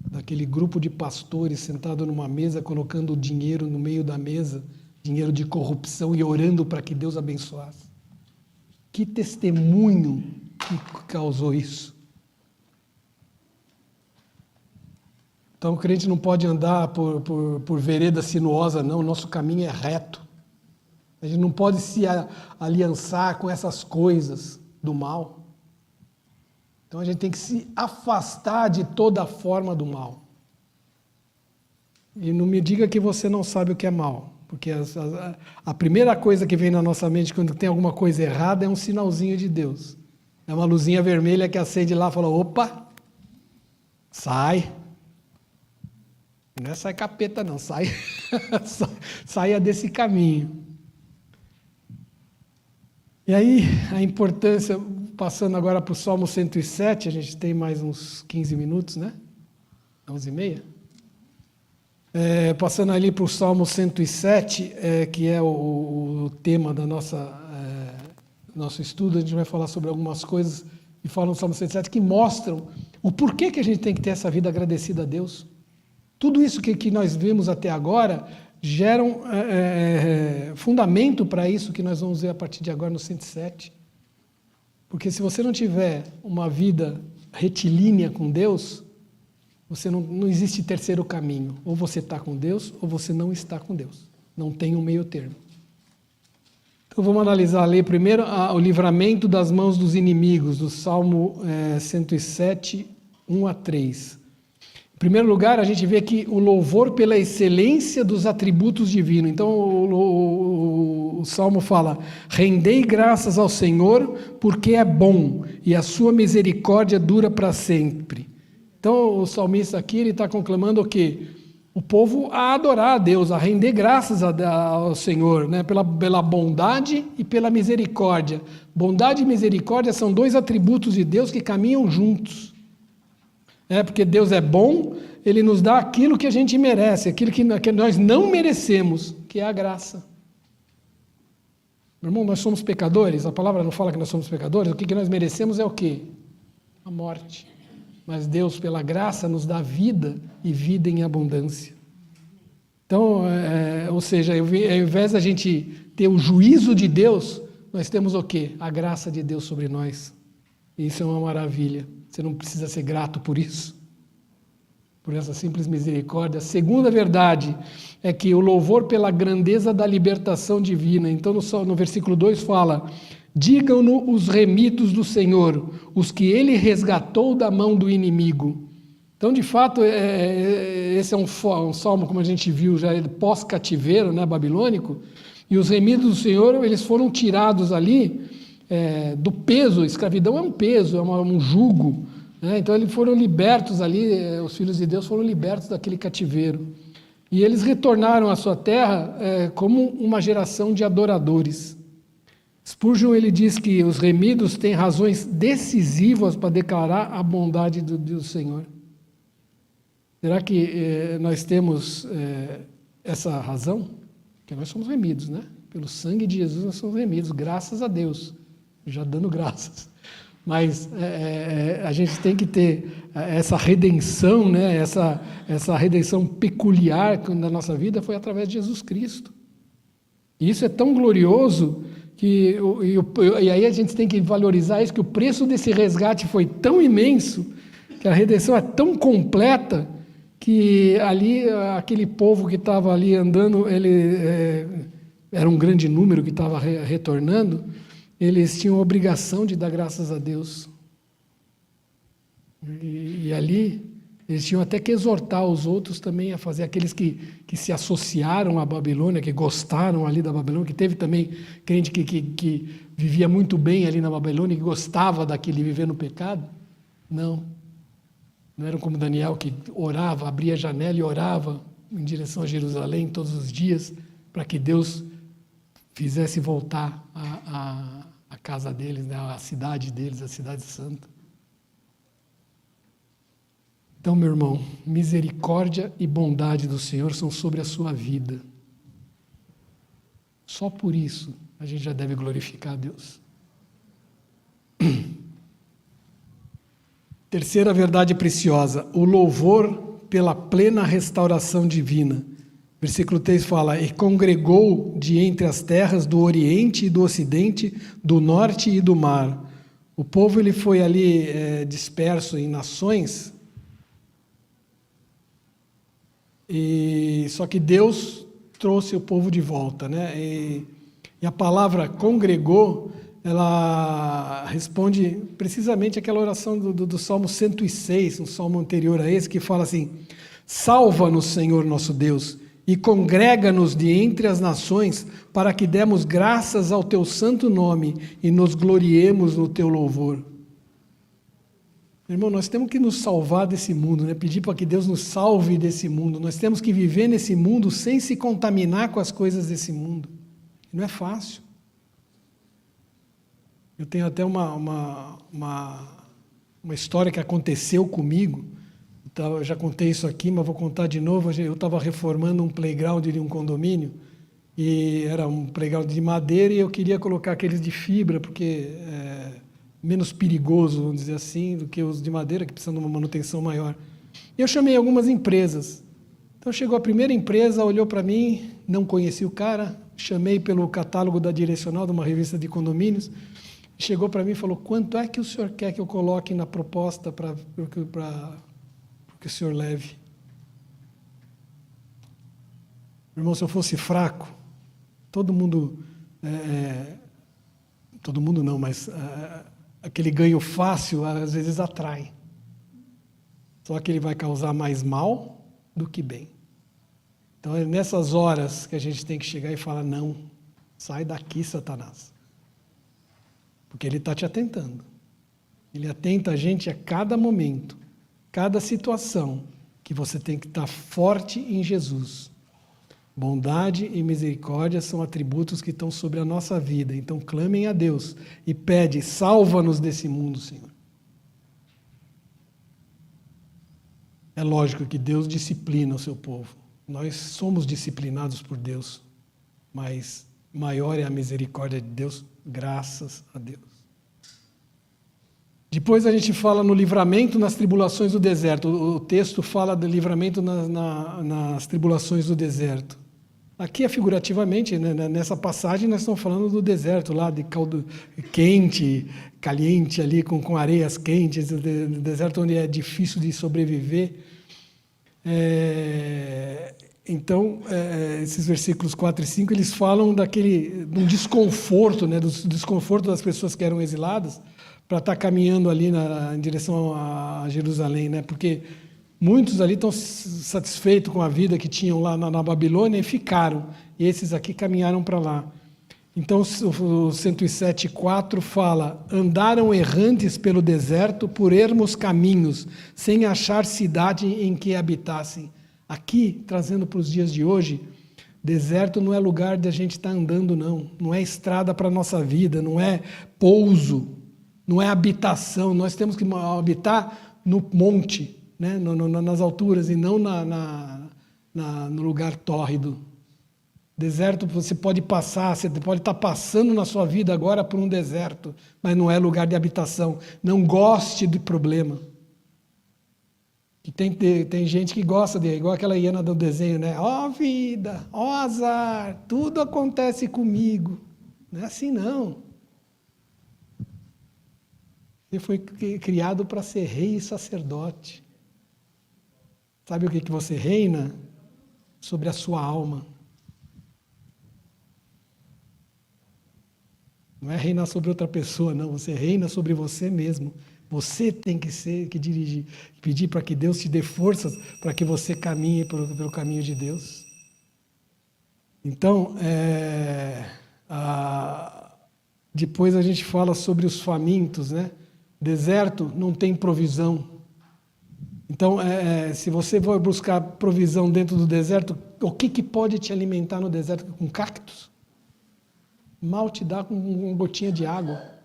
daquele grupo de pastores sentado numa mesa, colocando o dinheiro no meio da mesa, dinheiro de corrupção, e orando para que Deus abençoasse? Que testemunho que causou isso? Então o crente não pode andar por vereda sinuosa, não. O nosso caminho é reto. A gente não pode se aliançar com essas coisas do mal. Então a gente tem que se afastar de toda forma do mal. E não me diga que você não sabe o que é mal, porque a primeira coisa que vem na nossa mente quando tem alguma coisa errada é um sinalzinho de Deus. É uma luzinha vermelha que acende lá e fala: opa, sai. Não é sai capeta não, sai, saia desse caminho. E aí, a importância, passando agora para o Salmo 107, a gente tem mais uns 15 minutos, né? 11h30. Passando ali para o Salmo 107, que é o tema da nosso estudo, a gente vai falar sobre algumas coisas e fala no Salmo 107 que mostram o porquê que a gente tem que ter essa vida agradecida a Deus. Tudo isso que nós vimos até agora geram fundamento para isso que nós vamos ver a partir de agora no 107. Porque se você não tiver uma vida retilínea com Deus, você não existe terceiro caminho. Ou você está com Deus, ou você não está com Deus. Não tem um meio termo. Então vamos analisar, ler primeiro o livramento das mãos dos inimigos, do Salmo 107, 1-3. Em primeiro lugar, a gente vê aqui o louvor pela excelência dos atributos divinos. Então, o Salmo fala: rendei graças ao Senhor, porque é bom, e a sua misericórdia dura para sempre. Então, o salmista aqui está conclamando o quê? O povo a adorar a Deus, a render graças ao Senhor, né? pela bondade e pela misericórdia. Bondade e misericórdia são 2 atributos de Deus que caminham juntos. Porque Deus é bom, Ele nos dá aquilo que a gente merece, aquilo que nós não merecemos, que é a graça. Meu irmão, nós somos pecadores, a palavra não fala que nós somos pecadores, o que nós merecemos é o quê? A morte. Mas Deus, pela graça, nos dá vida e vida em abundância. Então, ou seja, ao invés da gente ter o juízo de Deus, nós temos o quê? A graça de Deus sobre nós. E isso é uma maravilha. Você não precisa ser grato por isso, por essa simples misericórdia. A segunda verdade é que o louvor pela grandeza da libertação divina. Então, no versículo 2 fala: digam-no os remidos do Senhor, os que ele resgatou da mão do inimigo. Então, de fato, esse é um salmo, como a gente viu, já pós-cativeiro, né, babilônico, e os remidos do Senhor, eles foram tirados ali do peso. A escravidão é um peso, é um jugo, né? Então, eles foram libertos ali, os filhos de Deus foram libertos daquele cativeiro. E eles retornaram à sua terra como uma geração de adoradores. Spurgeon, ele diz que os remidos têm razões decisivas para declarar a bondade do Senhor. Será que nós temos essa razão? Porque nós somos remidos, né? Pelo sangue de Jesus nós somos remidos, graças a Deus, já dando graças. Mas a gente tem que ter essa redenção, né? Essa redenção peculiar na nossa vida foi através de Jesus Cristo. E isso é tão glorioso e aí a gente tem que valorizar isso, que o preço desse resgate foi tão imenso, que a redenção é tão completa, que ali, aquele povo que estava ali andando, era um grande número que estava retornando, eles tinham a obrigação de dar graças a Deus. E ali, eles tinham até que exortar os outros também a fazer, aqueles que se associaram à Babilônia, que gostaram ali da Babilônia, que teve também crente que vivia muito bem ali na Babilônia, que gostava daquele viver no pecado. Não eram como Daniel, que orava, abria a janela e orava em direção a Jerusalém todos os dias, para que Deus fizesse voltar a casa deles, né, a cidade deles, a cidade santa. Então, meu irmão, misericórdia e bondade do Senhor são sobre a sua vida. Só por isso a gente já deve glorificar a Deus. Terceira verdade preciosa, o louvor pela plena restauração divina. Versículo 3 fala: e congregou de entre as terras do Oriente e do Ocidente, do Norte e do Mar. O povo ele foi ali disperso em nações, só que Deus trouxe o povo de volta, né? E a palavra congregou, ela responde precisamente àquela oração do Salmo 106, um salmo anterior a esse, que fala assim: salva-nos, Senhor nosso Deus, e congrega-nos de entre as nações, para que demos graças ao teu santo nome e nos gloriemos no teu louvor. Irmão, nós temos que nos salvar desse mundo, né? Pedir para que Deus nos salve desse mundo. Nós temos que viver nesse mundo sem se contaminar com as coisas desse mundo. Não é fácil. Eu tenho até uma história que aconteceu comigo. Então, eu já contei isso aqui, mas vou contar de novo. Eu estava reformando um playground de um condomínio, e era um playground de madeira, e eu queria colocar aqueles de fibra, porque menos perigoso, vamos dizer assim, do que os de madeira, que precisam de uma manutenção maior. Eu chamei algumas empresas. Então, chegou a primeira empresa, olhou para mim, não conheci o cara, chamei pelo catálogo da Direcional, de uma revista de condomínios, chegou para mim e falou: quanto é que o senhor quer que eu coloque na proposta para que o senhor leve? Irmão, se eu fosse fraco, todo mundo não, mas aquele ganho fácil às vezes atrai. Só que ele vai causar mais mal do que bem. Então é nessas horas que a gente tem que chegar e falar: não, sai daqui, Satanás. Porque ele está te atentando. Ele atenta a gente a cada momento, cada situação, que você tem que estar forte em Jesus. Bondade e misericórdia são atributos que estão sobre a nossa vida. Então clamem a Deus e pede: salva-nos desse mundo, Senhor. É lógico que Deus disciplina o seu povo. Nós somos disciplinados por Deus, mas maior é a misericórdia de Deus, graças a Deus. Depois a gente fala no livramento nas tribulações do deserto. O texto fala do livramento nas tribulações do deserto. Aqui é figurativamente, né, nessa passagem nós estamos falando do deserto lá, de caldo quente, caliente ali, com areias quentes, deserto onde é difícil de sobreviver. Então, esses versículos 4 e 5, eles falam de um desconforto, né, do desconforto das pessoas que eram exiladas, para estar caminhando ali em direção a Jerusalém, né? Porque muitos ali estão satisfeitos com a vida que tinham lá na Babilônia e ficaram. E esses aqui caminharam para lá. Então, o 107,4 fala: andaram errantes pelo deserto por ermos caminhos, sem achar cidade em que habitassem. Aqui, trazendo para os dias de hoje, deserto não é lugar de a gente estar andando, não. Não é estrada para a nossa vida, não é pouso, não é habitação. Nós temos que habitar no monte, né? Nas alturas, e não no lugar tórrido. Deserto você pode passar, você pode estar passando na sua vida agora por um deserto, mas não é lugar de habitação. Não goste de problema. E tem gente que gosta igual aquela hiena do desenho, né? Ó vida, ó azar, tudo acontece comigo. Não é assim, não. Você foi criado para ser rei e sacerdote. Sabe o que você reina? Sobre a sua alma. Não é reinar sobre outra pessoa, não. Você reina sobre você mesmo. Você tem que dirigir, pedir para que Deus te dê forças para que você caminhe pelo caminho de Deus. Então, depois a gente fala sobre os famintos, né? Deserto não tem provisão. Então, se você for buscar provisão dentro do deserto, o que pode te alimentar no deserto? Com cactos? Mal te dá com uma gotinha de água.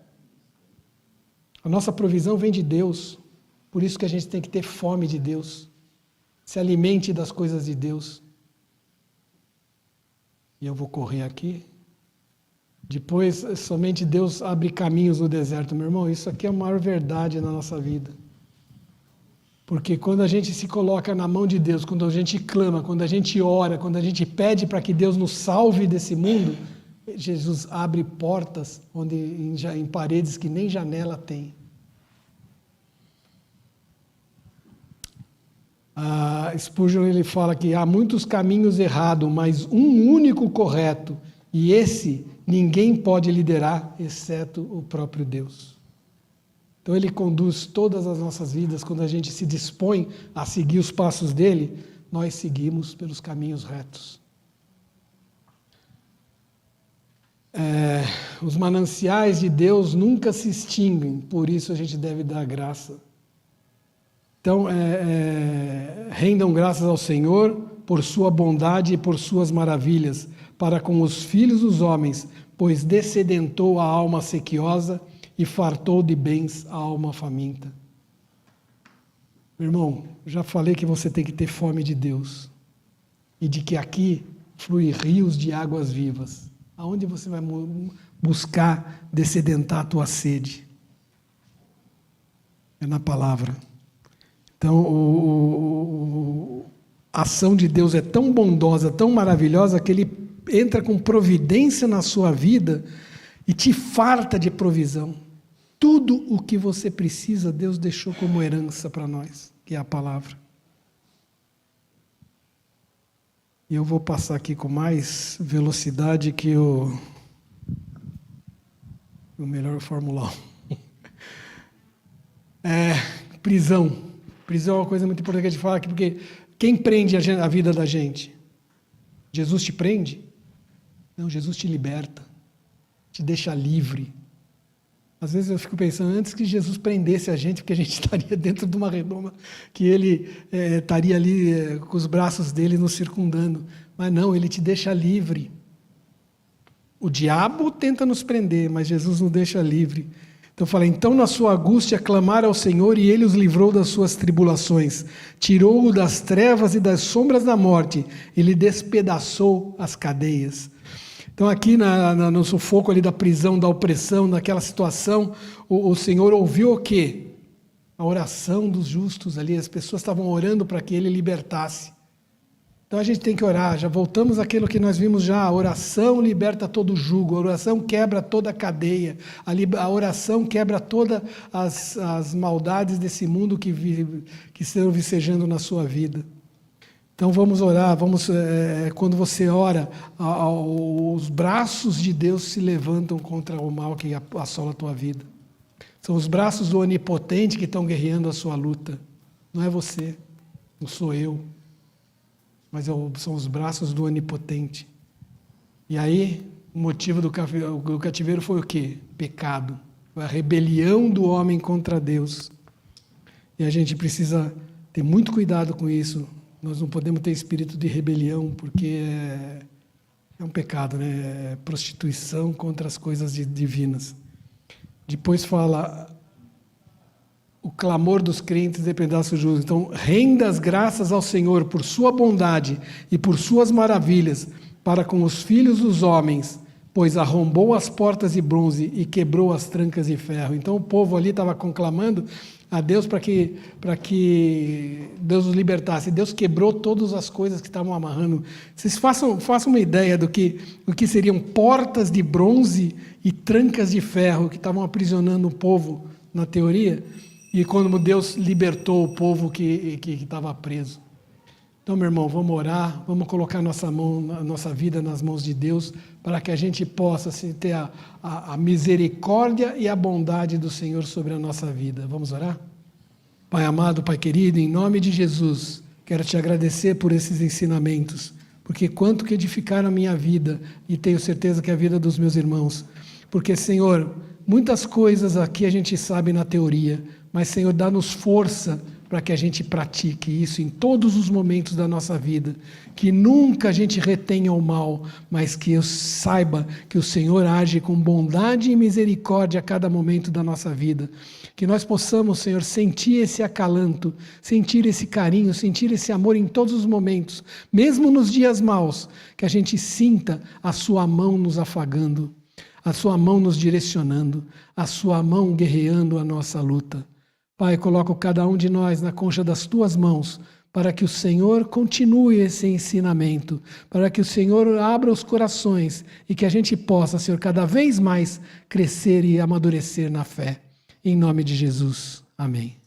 A nossa provisão vem de Deus. Por isso que a gente tem que ter fome de Deus. Se alimente das coisas de Deus. E eu vou correr aqui. Depois, somente Deus abre caminhos no deserto. Meu irmão, isso aqui é a maior verdade na nossa vida. Porque quando a gente se coloca na mão de Deus, quando a gente clama, quando a gente ora, quando a gente pede para que Deus nos salve desse mundo, Jesus abre portas em paredes que nem janela tem. Spurgeon ele fala que há muitos caminhos errados, mas um único correto, e esse ninguém pode liderar, exceto o próprio Deus. Então ele conduz todas as nossas vidas. Quando a gente se dispõe a seguir os passos dele, nós seguimos pelos caminhos retos. Os mananciais de Deus nunca se extinguem, por isso a gente deve dar graça. Então, rendam graças ao Senhor por sua bondade e por suas maravilhas, para com os filhos dos homens, pois dessedentou a alma sequiosa e fartou de bens a alma faminta. Meu irmão, já falei que você tem que ter fome de Deus e de que aqui flui rios de águas vivas. Aonde você vai buscar dessedentar a tua sede? É na palavra. Então, a ação de Deus é tão bondosa, tão maravilhosa, que Ele entra com providência na sua vida e te farta de provisão. Tudo o que você precisa, Deus deixou como herança para nós, que é a palavra. E eu vou passar aqui com mais velocidade que o melhor Fórmula 1. Prisão. Prisão é uma coisa muito importante que a gente fala aqui, porque quem prende a vida da gente? Jesus te prende? Não, Jesus te liberta, te deixa livre. Às vezes eu fico pensando, antes que Jesus prendesse a gente, porque a gente estaria dentro de uma redoma, que Ele estaria ali com os braços dele nos circundando. Mas não, Ele te deixa livre. O diabo tenta nos prender, mas Jesus nos deixa livre. Então fala, então na sua angústia clamaram ao Senhor e Ele os livrou das suas tribulações. Tirou-o das trevas e das sombras da morte. Ele despedaçou as cadeias. Então Então, aqui no sufoco ali da prisão, da opressão, naquela situação, o Senhor ouviu o quê? A oração dos justos ali, as pessoas estavam orando para que ele libertasse. Então a gente tem que orar, já voltamos àquilo que nós vimos já, a oração liberta todo jugo, a oração quebra toda a cadeia, a oração quebra todas as maldades desse mundo que estão vicejando na sua vida. Então vamos orar, quando você ora, os braços de Deus se levantam contra o mal que assola a tua vida. São os braços do Onipotente que estão guerreando a sua luta. Não é você, não sou eu, mas são os braços do Onipotente. E aí, o motivo do cativeiro foi o quê? Pecado. Foi a rebelião do homem contra Deus. E a gente precisa ter muito cuidado com isso. Nós não podemos ter espírito de rebelião, porque é um pecado, né? É prostituição contra as coisas divinas. Depois fala, o clamor dos crentes é pedaço justo. Então, renda as graças ao Senhor por sua bondade e por suas maravilhas para com os filhos dos homens, pois arrombou as portas de bronze e quebrou as trancas de ferro. Então, o povo ali estava conclamando a Deus para que Deus os libertasse. Deus quebrou todas as coisas que estavam amarrando. Vocês façam uma ideia do que seriam portas de bronze e trancas de ferro que estavam aprisionando o povo, na teoria, e quando Deus libertou o povo que estava preso. Então, meu irmão, vamos orar, vamos colocar nossa vida nas mãos de Deus, para que a gente possa ter a misericórdia e a bondade do Senhor sobre a nossa vida. Vamos orar? Pai amado, Pai querido, em nome de Jesus, quero te agradecer por esses ensinamentos, porque quanto que edificaram a minha vida, e tenho certeza que a vida dos meus irmãos. Porque, Senhor, muitas coisas aqui a gente sabe na teoria, mas, Senhor, dá-nos força para que a gente pratique isso em todos os momentos da nossa vida, que nunca a gente retenha o mal, mas que eu saiba que o Senhor age com bondade e misericórdia a cada momento da nossa vida, que nós possamos, Senhor, sentir esse acalanto, sentir esse carinho, sentir esse amor em todos os momentos, mesmo nos dias maus, que a gente sinta a sua mão nos afagando, a sua mão nos direcionando, a sua mão guerreando a nossa luta. Pai, coloco cada um de nós na concha das tuas mãos, para que o Senhor continue esse ensinamento, para que o Senhor abra os corações e que a gente possa, Senhor, cada vez mais crescer e amadurecer na fé. Em nome de Jesus. Amém.